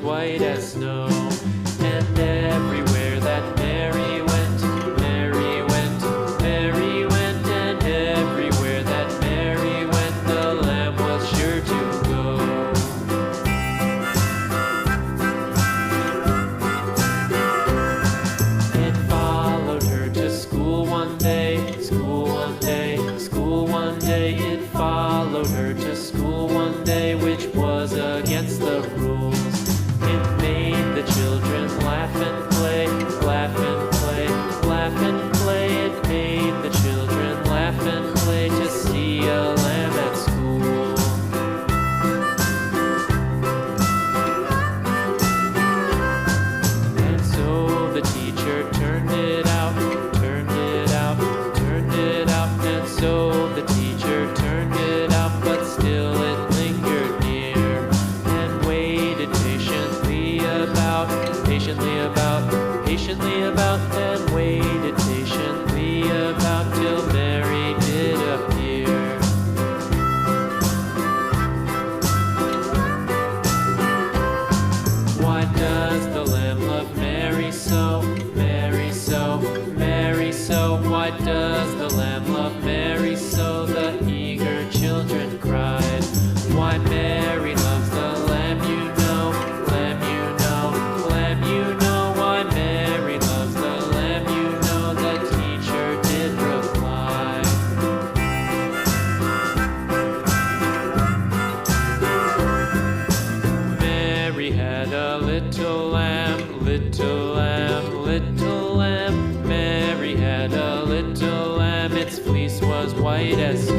white as snow. And everywhere that Mary went, Mary went, Mary went, and everywhere that Mary went, the lamb was sure to go. It followed her to school one day, school one day, school one day. It followed her to school one day, which was against the rules. It made the children laugh and play, laugh and play, laugh and play. It made the children laugh and play to see a lamb at school. And so the teacher turned it out, turned it out, turned it out. And so the teacher turned it out, but still it lingered near and waited patiently about, and waited patiently about till Mary did appear. Why does the lamb love Mary so, Mary so, Mary so? Why does the lamb love Mary so? The eager children cried. Why Mary loves the lamb, you know, lamb, you know, lamb, you know. Why Mary loves the lamb, you know, the teacher did reply. Mary had a little lamb, little lamb, little lamb. Mary had a little lamb, its fleece was white as